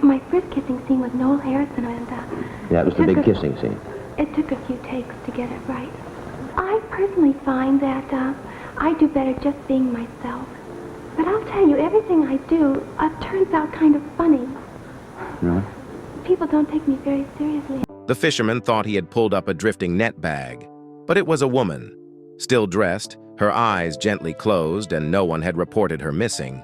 my first kissing scene with Noel Harrison, and Yeah, it was the big kissing scene. It took a few takes to get it right. I personally find that I do better just being myself. But I'll tell you, everything I do turns out kind of funny. Really? People don't take me very seriously. The fisherman thought he had pulled up a drifting net bag, but it was a woman, still dressed, her eyes gently closed, and no one had reported her missing.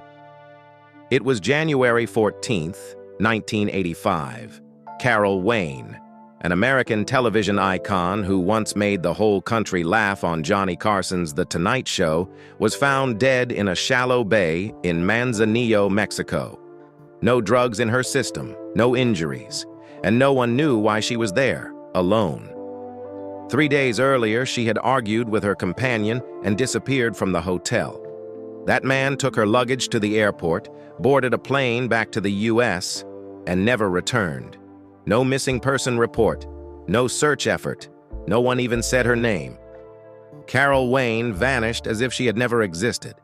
It was January 14th, 1985. Carol Wayne, an American television icon who once made the whole country laugh on Johnny Carson's The Tonight Show, was found dead in a shallow bay in Manzanillo, Mexico. No drugs in her system, no injuries, and no one knew why she was there, alone. 3 days earlier, she had argued with her companion and disappeared from the hotel. That man took her luggage to the airport, boarded a plane back to the U.S., and never returned. No missing person report, no search effort, no one even said her name. Carol Wayne vanished as if she had never existed.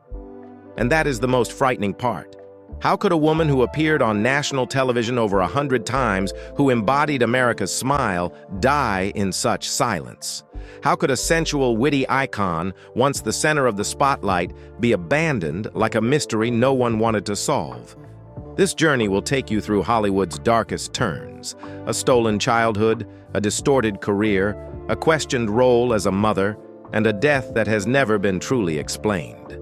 And that is the most frightening part. How could a woman who appeared on national television over 100 times, who embodied America's smile, die in such silence? How could a sensual, witty icon, once the center of the spotlight, be abandoned like a mystery no one wanted to solve? This journey will take you through Hollywood's darkest turns: a stolen childhood, a distorted career, a questioned role as a mother, and a death that has never been truly explained.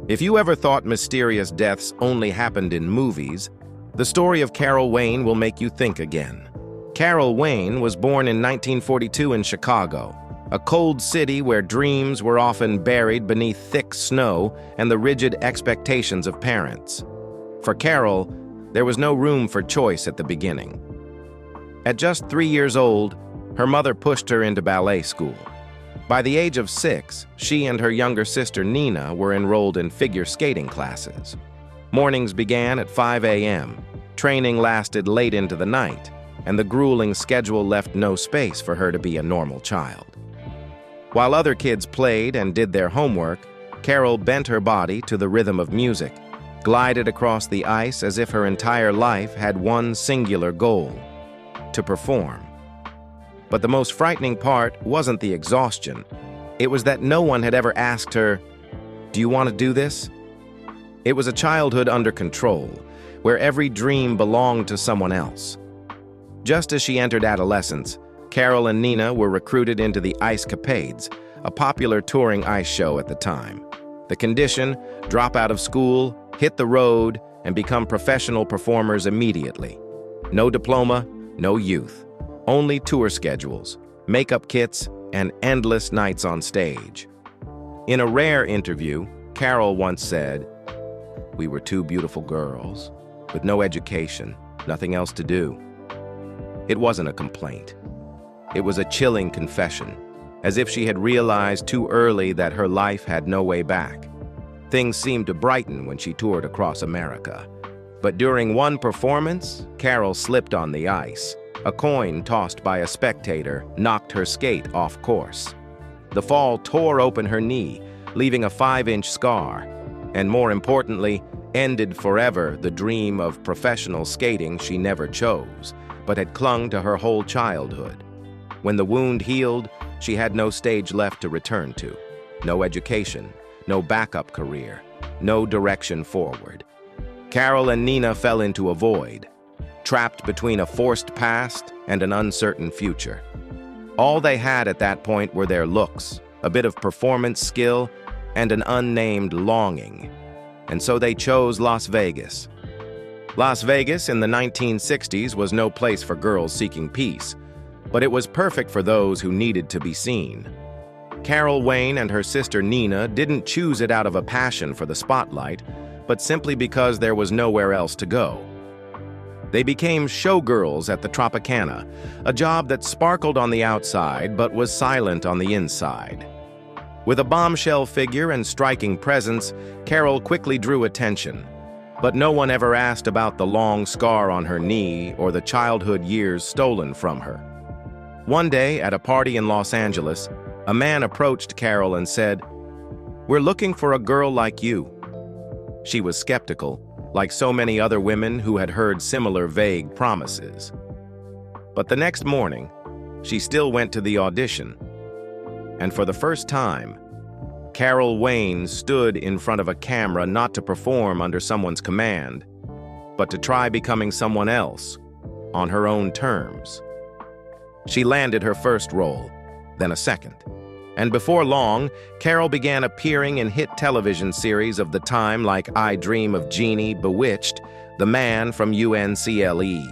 If you ever thought mysterious deaths only happened in movies, the story of Carol Wayne will make you think again. Carol Wayne was born in 1942 in Chicago, a cold city where dreams were often buried beneath thick snow and the rigid expectations of parents. For Carol, there was no room for choice at the beginning. At just 3 years old, her mother pushed her into ballet school. By the age of 6, she and her younger sister Nina were enrolled in figure skating classes. Mornings began at 5 a.m., training lasted late into the night, and the grueling schedule left no space for her to be a normal child. While other kids played and did their homework, Carol bent her body to the rhythm of music, glided across the ice as if her entire life had one singular goal: to perform. But the most frightening part wasn't the exhaustion. It was that no one had ever asked her, "Do you want to do this?" It was a childhood under control, where every dream belonged to someone else. Just as she entered adolescence, Carol and Nina were recruited into the Ice Capades, a popular touring ice show at the time. The condition: drop out of school, hit the road, and become professional performers immediately. No diploma, no youth. Only tour schedules, makeup kits, and endless nights on stage. In a rare interview, Carol once said, "We were two beautiful girls, with no education, nothing else to do." It wasn't a complaint. It was a chilling confession, as if she had realized too early that her life had no way back. Things seemed to brighten when she toured across America. But during one performance, Carol slipped on the ice. A coin tossed by a spectator knocked her skate off course. The fall tore open her knee, leaving a 5-inch scar, and more importantly, ended forever the dream of professional skating she never chose, but had clung to her whole childhood. When the wound healed, she had no stage left to return to, no education, no backup career, no direction forward. Carol and Nina fell into a void, trapped between a forced past and an uncertain future. All they had at that point were their looks, a bit of performance skill, and an unnamed longing. And so they chose Las Vegas. Las Vegas in the 1960s was no place for girls seeking peace, but it was perfect for those who needed to be seen. Carol Wayne and her sister Nina didn't choose it out of a passion for the spotlight, but simply because there was nowhere else to go. They became showgirls at the Tropicana, a job that sparkled on the outside but was silent on the inside. With a bombshell figure and striking presence, Carol quickly drew attention, but no one ever asked about the long scar on her knee or the childhood years stolen from her. One day, at a party in Los Angeles, a man approached Carol and said, "We're looking for a girl like you." She was skeptical, like so many other women who had heard similar vague promises. But the next morning, she still went to the audition. And for the first time, Carol Wayne stood in front of a camera not to perform under someone's command, but to try becoming someone else on her own terms. She landed her first role, then a second. And before long, Carol began appearing in hit television series of the time like I Dream of Jeannie, Bewitched, The Man from UNCLE.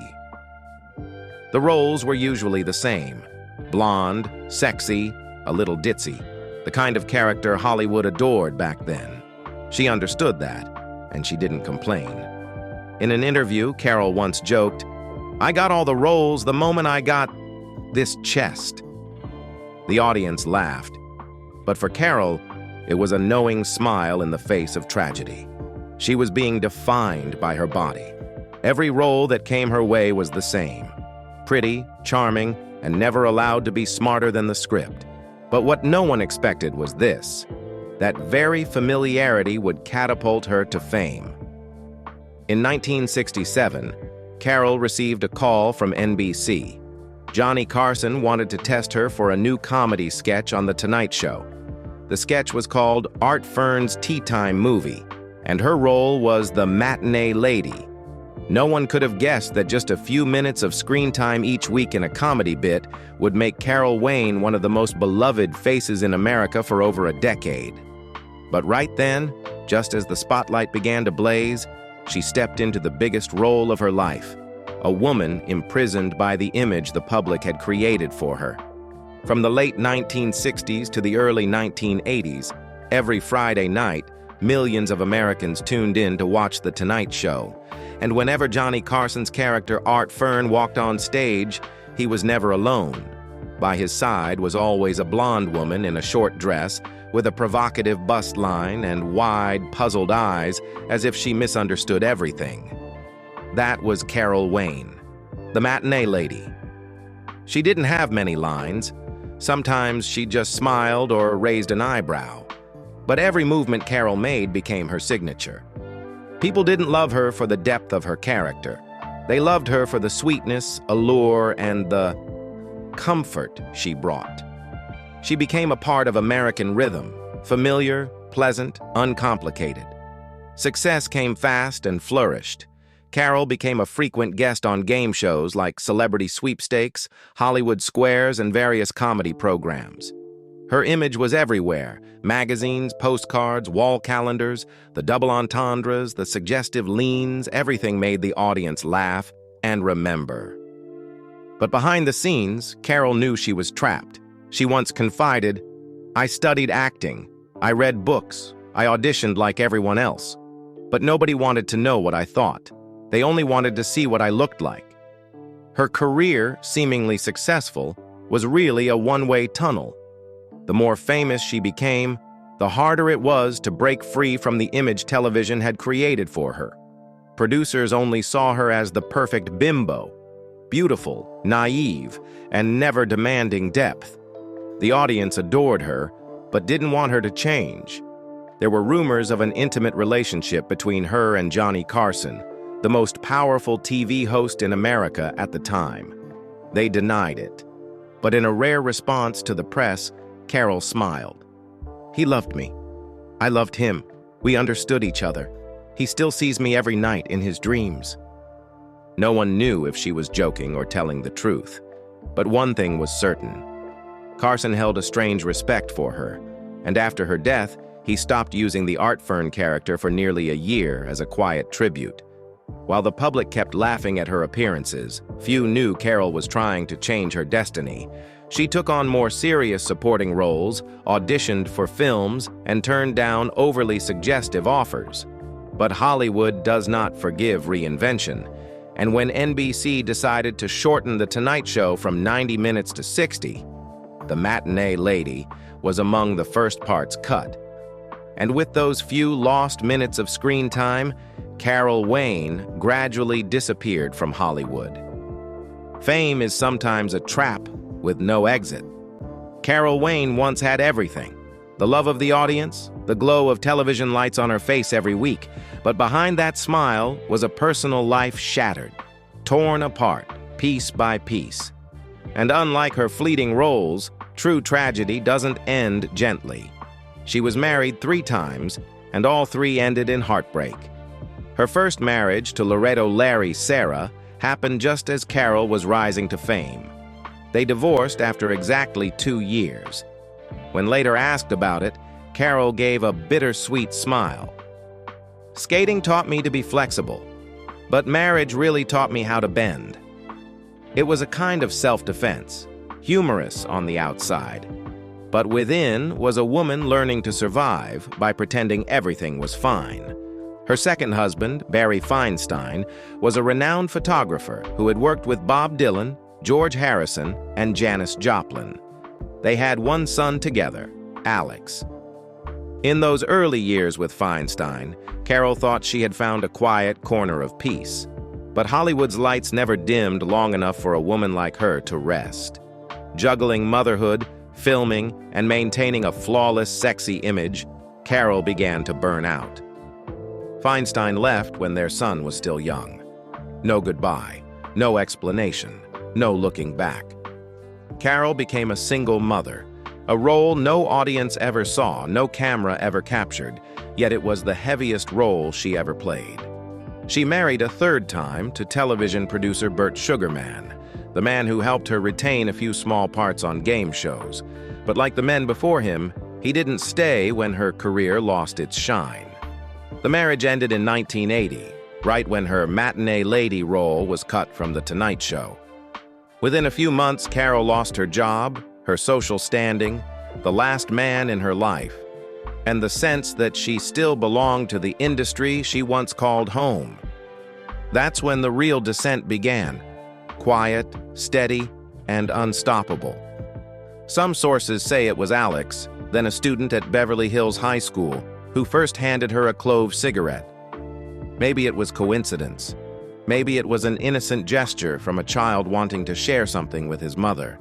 The roles were usually the same: blonde, sexy, a little ditzy, the kind of character Hollywood adored back then. She understood that, and she didn't complain. In an interview, Carol once joked, "I got all the roles the moment I got this chest." The audience laughed, but for Carol, it was a knowing smile in the face of tragedy. She was being defined by her body. Every role that came her way was the same: pretty, charming, and never allowed to be smarter than the script. But what no one expected was this: that very familiarity would catapult her to fame. In 1967, Carol received a call from NBC. Johnny Carson wanted to test her for a new comedy sketch on The Tonight Show. The sketch was called Art Fern's Tea Time Movie, and her role was the Matinee Lady. No one could have guessed that just a few minutes of screen time each week in a comedy bit would make Carol Wayne one of the most beloved faces in America for over a decade. But right then, just as the spotlight began to blaze, she stepped into the biggest role of her life: a woman imprisoned by the image the public had created for her. From the late 1960s to the early 1980s, every Friday night, millions of Americans tuned in to watch The Tonight Show. And whenever Johnny Carson's character Art Fern walked on stage, he was never alone. By his side was always a blonde woman in a short dress with a provocative bust line and wide, puzzled eyes as if she misunderstood everything. That was Carol Wayne, the Matinee Lady. She didn't have many lines. Sometimes she just smiled or raised an eyebrow. But every movement Carol made became her signature. People didn't love her for the depth of her character. They loved her for the sweetness, allure, and the comfort she brought. She became a part of American rhythm, familiar, pleasant, uncomplicated. Success came fast and flourished. Carol became a frequent guest on game shows like Celebrity Sweepstakes, Hollywood Squares, and various comedy programs. Her image was everywhere: magazines, postcards, wall calendars, the double entendres, the suggestive leans. Everything made the audience laugh and remember. But behind the scenes, Carol knew she was trapped. She once confided, "I studied acting. I read books. I auditioned like everyone else. But nobody wanted to know what I thought. They only wanted to see what I looked like." Her career, seemingly successful, was really a one-way tunnel. The more famous she became, the harder it was to break free from the image television had created for her. Producers only saw her as the perfect bimbo, beautiful, naive, and never demanding depth. The audience adored her, but didn't want her to change. There were rumors of an intimate relationship between her and Johnny Carson, the most powerful TV host in America at the time. They denied it. But in a rare response to the press, Carol smiled. "He loved me. I loved him. We understood each other. He still sees me every night in his dreams." No one knew if she was joking or telling the truth. But one thing was certain. Carson held a strange respect for her, and after her death, he stopped using the Art Fern character for nearly a year as a quiet tribute. While the public kept laughing at her appearances, few knew Carol was trying to change her destiny. She took on more serious supporting roles, auditioned for films, and turned down overly suggestive offers. But Hollywood does not forgive reinvention, and when NBC decided to shorten The Tonight Show from 90 minutes to 60, The Matinee Lady was among the first parts cut. And with those few lost minutes of screen time, Carol Wayne gradually disappeared from Hollywood. Fame is sometimes a trap with no exit. Carol Wayne once had everything: the love of the audience, the glow of television lights on her face every week, but behind that smile was a personal life shattered, torn apart, piece by piece. And unlike her fleeting roles, true tragedy doesn't end gently. She was married 3 times, and all 3 ended in heartbreak. Her first marriage to Laredo Larry Sarah happened just as Carol was rising to fame. They divorced after exactly 2 years. When later asked about it, Carol gave a bittersweet smile. "Skating taught me to be flexible, but marriage really taught me how to bend." It was a kind of self-defense, humorous on the outside, but within was a woman learning to survive by pretending everything was fine. Her second husband, Barry Feinstein, was a renowned photographer who had worked with Bob Dylan, George Harrison, and Janis Joplin. They had 1 son together, Alex. In those early years with Feinstein, Carol thought she had found a quiet corner of peace. But Hollywood's lights never dimmed long enough for a woman like her to rest. Juggling motherhood, filming, and maintaining a flawless, sexy image, Carol began to burn out. Feinstein left when their son was still young. No goodbye, no explanation, no looking back. Carol became a single mother, a role no audience ever saw, no camera ever captured, yet it was the heaviest role she ever played. She married a 3rd time to television producer Burt Sugarman, the man who helped her retain a few small parts on game shows. But like the men before him, he didn't stay when her career lost its shine. The marriage ended in 1980, right when her Matinee Lady role was cut from The Tonight Show. Within a few months, Carol lost her job, her social standing, the last man in her life, and the sense that she still belonged to the industry she once called home. That's when the real descent began, quiet, steady, and unstoppable. Some sources say it was Alex, then a student at Beverly Hills High School, who first handed her a clove cigarette. Maybe it was coincidence. Maybe it was an innocent gesture from a child wanting to share something with his mother.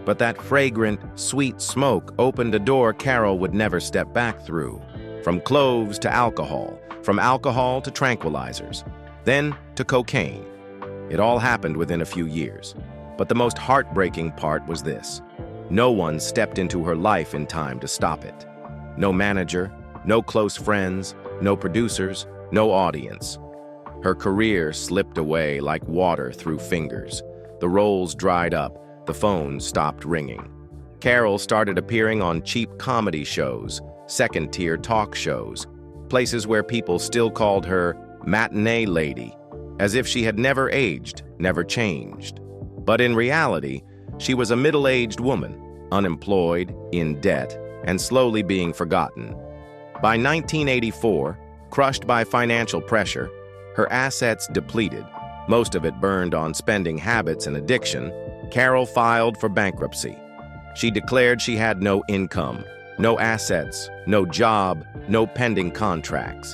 But that fragrant, sweet smoke opened a door Carol would never step back through. From cloves to alcohol, from alcohol to tranquilizers, then to cocaine. It all happened within a few years. But the most heartbreaking part was this. No one stepped into her life in time to stop it. No manager, no close friends, no producers, no audience. Her career slipped away like water through fingers. The roles dried up. The phone stopped ringing. Carol started appearing on cheap comedy shows, second-tier talk shows, places where people still called her Matinee Lady, as if she had never aged, never changed. But in reality, she was a middle-aged woman, unemployed, in debt, and slowly being forgotten. By 1984, crushed by financial pressure, her assets depleted, most of it burned on spending habits and addiction, Carol filed for bankruptcy. She declared she had no income, no assets, no job, no pending contracts.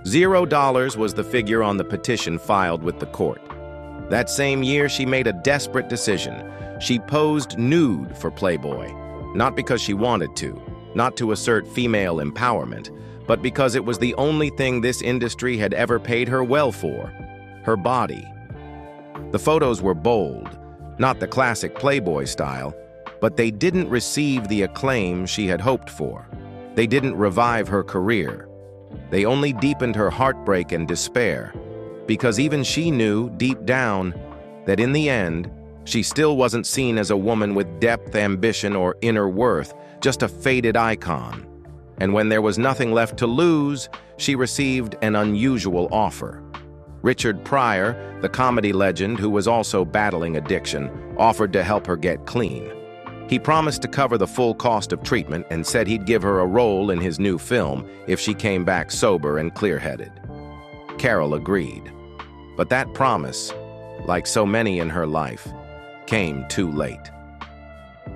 $0 was the figure on the petition filed with the court. That same year, she made a desperate decision. She posed nude for Playboy, not because she wanted to, not to assert female empowerment, but because it was the only thing this industry had ever paid her well for, her body. The photos were bold, not the classic Playboy style, but they didn't receive the acclaim she had hoped for. They didn't revive her career. They only deepened her heartbreak and despair, because even she knew, deep down, that in the end, she still wasn't seen as a woman with depth, ambition, or inner worth, just a faded icon. And when there was nothing left to lose, she received an unusual offer. Richard Pryor, the comedy legend who was also battling addiction, offered to help her get clean. He promised to cover the full cost of treatment and said he'd give her a role in his new film if she came back sober and clear-headed. Carol agreed. But that promise, like so many in her life, came too late.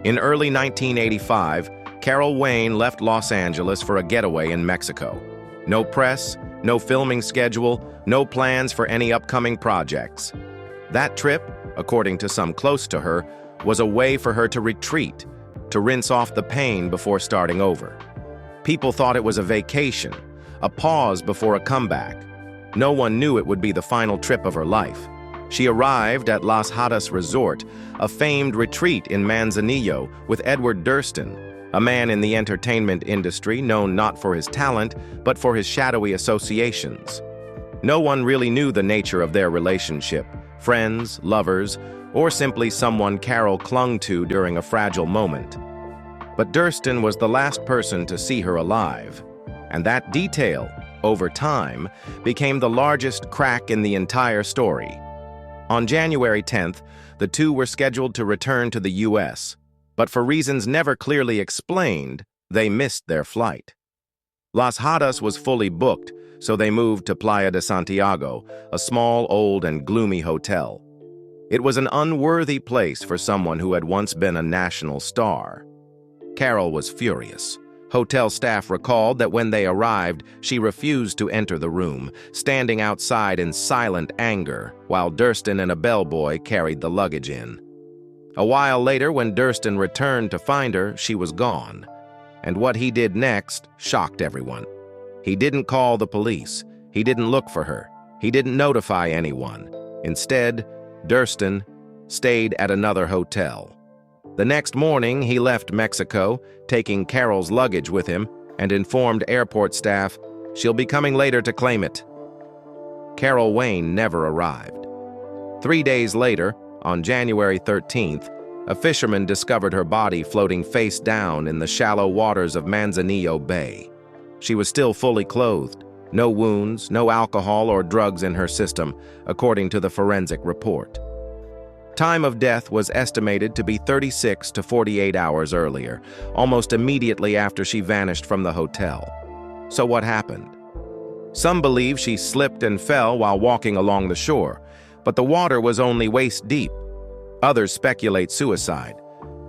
In early 1985, Carol Wayne left Los Angeles for a getaway in Mexico. No press, no filming schedule, no plans for any upcoming projects. That trip, according to some close to her, was a way for her to retreat, to rinse off the pain before starting over. People thought it was a vacation, a pause before a comeback. No one knew it would be the final trip of her life. She arrived at Las Hadas Resort, a famed retreat in Manzanillo, with Edward Durston, a man in the entertainment industry known not for his talent, but for his shadowy associations. No one really knew the nature of their relationship, friends, lovers, or simply someone Carol clung to during a fragile moment. But Durston was the last person to see her alive, and that detail, over time, became the largest crack in the entire story. On January 10th, the two were scheduled to return to the U.S., but for reasons never clearly explained, they missed their flight. Las Hadas was fully booked, so they moved to Playa de Santiago, a small, old, and gloomy hotel. It was an unworthy place for someone who had once been a national star. Carol was furious. Hotel staff recalled that when they arrived, she refused to enter the room, standing outside in silent anger, while Durston and a bellboy carried the luggage in. A while later, when Durston returned to find her, she was gone. And what he did next shocked everyone. He didn't call the police. He didn't look for her. He didn't notify anyone. Instead, Durston stayed at another hotel. The next morning, he left Mexico, taking Carol's luggage with him, and informed airport staff, "She'll be coming later to claim it." Carol Wayne never arrived. 3 days later, on January 13th, a fisherman discovered her body floating face down in the shallow waters of Manzanillo Bay. She was still fully clothed, no wounds, no alcohol or drugs in her system, according to the forensic report. Time of death was estimated to be 36 to 48 hours earlier, almost immediately after she vanished from the hotel. So what happened? Some believe she slipped and fell while walking along the shore, but the water was only waist deep. Others speculate suicide,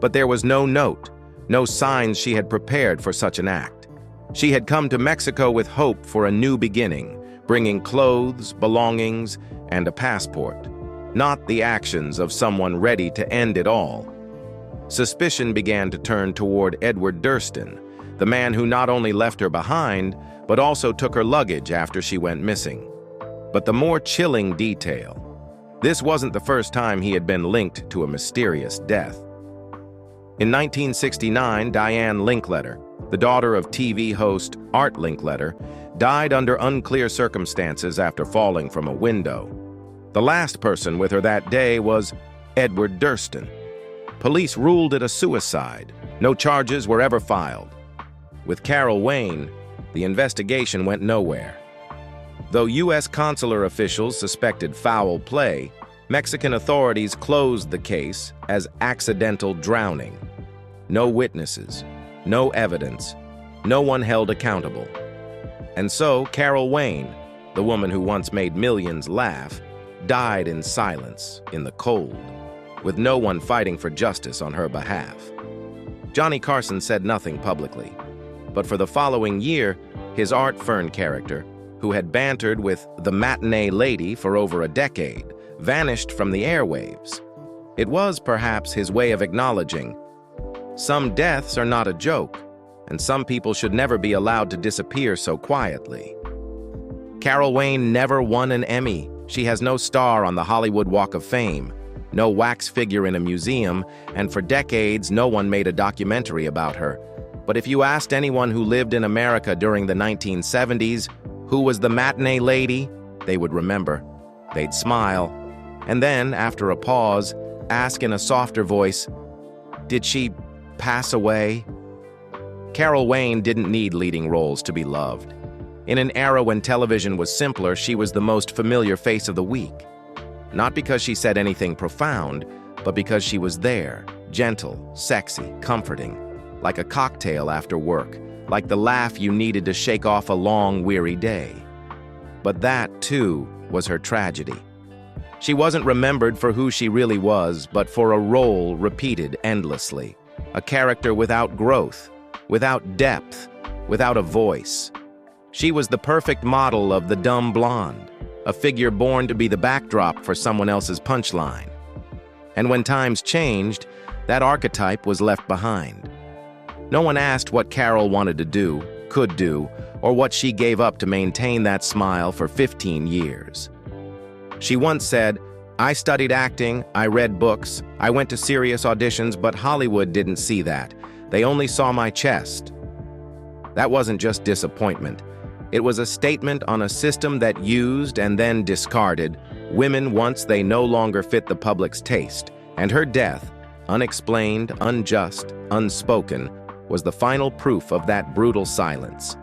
but there was no note, no signs she had prepared for such an act. She had come to Mexico with hope for a new beginning, bringing clothes, belongings, and a passport, not the actions of someone ready to end it all. Suspicion began to turn toward Edward Durston, the man who not only left her behind, but also took her luggage after she went missing. But the more chilling detail: this wasn't the first time he had been linked to a mysterious death. In 1969, Diane Linkletter, the daughter of TV host Art Linkletter, died under unclear circumstances after falling from a window. The last person with her that day was Edward Durston. Police ruled it a suicide. No charges were ever filed. With Carol Wayne, the investigation went nowhere. Though U.S. consular officials suspected foul play, Mexican authorities closed the case as accidental drowning. No witnesses, no evidence, no one held accountable. And so Carol Wayne, the woman who once made millions laugh, died in silence, in the cold, with no one fighting for justice on her behalf. Johnny Carson said nothing publicly, but for the following year, his Art Fern character, who had bantered with the Matinee Lady for over a decade, vanished from the airwaves. It was perhaps his way of acknowledging, some deaths are not a joke, and some people should never be allowed to disappear so quietly. Carol Wayne never won an Emmy. She has no star on the Hollywood Walk of Fame, no wax figure in a museum, and for decades no one made a documentary about her. But if you asked anyone who lived in America during the 1970s, who was the Matinee Lady, they would remember. They'd smile, and then, after a pause, ask in a softer voice, "Did she pass away?" Carol Wayne didn't need leading roles to be loved. In an era when television was simpler, she was the most familiar face of the week. Not because she said anything profound, but because she was there, gentle, sexy, comforting, like a cocktail after work, like the laugh you needed to shake off a long, weary day. But that, too, was her tragedy. She wasn't remembered for who she really was, but for a role repeated endlessly. A character without growth, without depth, without a voice. She was the perfect model of the dumb blonde, a figure born to be the backdrop for someone else's punchline. And when times changed, that archetype was left behind. No one asked what Carol wanted to do, could do, or what she gave up to maintain that smile for 15 years. She once said, "I studied acting, I read books, I went to serious auditions, but Hollywood didn't see that. They only saw my chest." That wasn't just disappointment. It was a statement on a system that used and then discarded women once they no longer fit the public's taste, and her death, unexplained, unjust, unspoken, was the final proof of that brutal silence.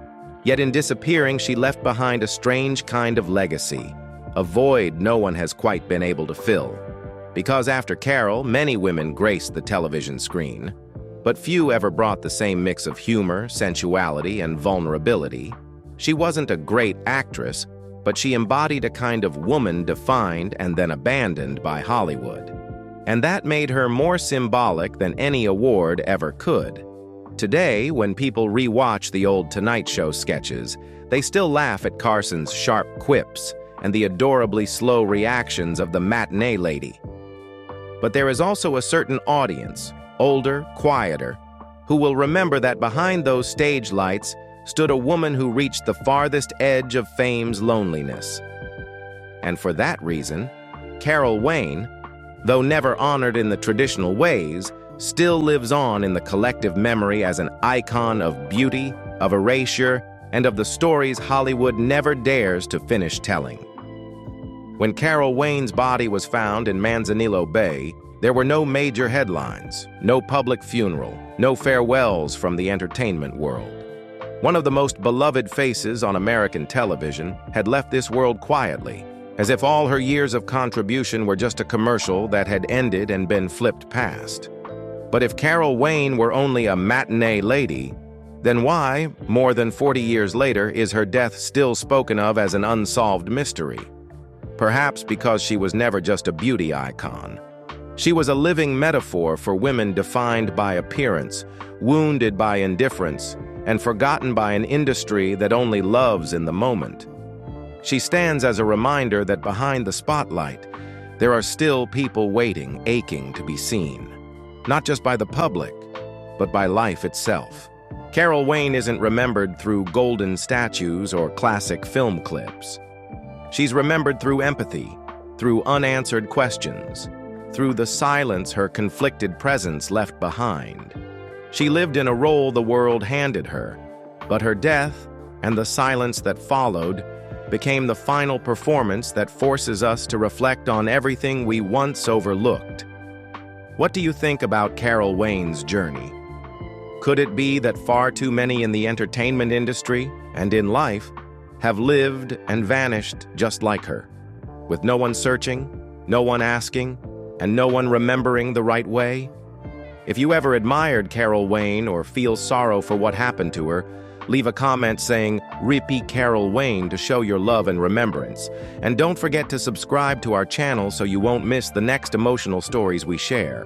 Yet in disappearing, she left behind a strange kind of legacy, a void no one has quite been able to fill. Because after Carol, many women graced the television screen, but few ever brought the same mix of humor, sensuality, and vulnerability. She wasn't a great actress, but she embodied a kind of woman defined and then abandoned by Hollywood. And that made her more symbolic than any award ever could. Today, when people re-watch the old Tonight Show sketches, they still laugh at Carson's sharp quips and the adorably slow reactions of the Matinee Lady. But there is also a certain audience, older, quieter, who will remember that behind those stage lights stood a woman who reached the farthest edge of fame's loneliness. And for that reason, Carol Wayne, though never honored in the traditional ways, still lives on in the collective memory as an icon of beauty, of erasure, and of the stories Hollywood never dares to finish telling. When Carol Wayne's body was found in Manzanillo Bay, there were no major headlines, no public funeral, no farewells from the entertainment world. One of the most beloved faces on American television had left this world quietly, as if all her years of contribution were just a commercial that had ended and been flipped past. But if Carol Wayne were only a matinee lady, then why, more than 40 years later, is her death still spoken of as an unsolved mystery? Perhaps because she was never just a beauty icon. She was a living metaphor for women defined by appearance, wounded by indifference, and forgotten by an industry that only loves in the moment. She stands as a reminder that behind the spotlight, there are still people waiting, aching to be seen. Not just by the public, but by life itself. Carol Wayne isn't remembered through golden statues or classic film clips. She's remembered through empathy, through unanswered questions, through the silence her conflicted presence left behind. She lived in a role the world handed her, but her death and the silence that followed became the final performance that forces us to reflect on everything we once overlooked. What do you think about Carol Wayne's journey? Could it be that far too many in the entertainment industry and in life have lived and vanished just like her, with no one searching, no one asking, and no one remembering the right way? If you ever admired Carol Wayne or feel sorrow for what happened to her, leave a comment saying, "Repeat Carol Wayne," to show your love and remembrance. And don't forget to subscribe to our channel so you won't miss the next emotional stories we share.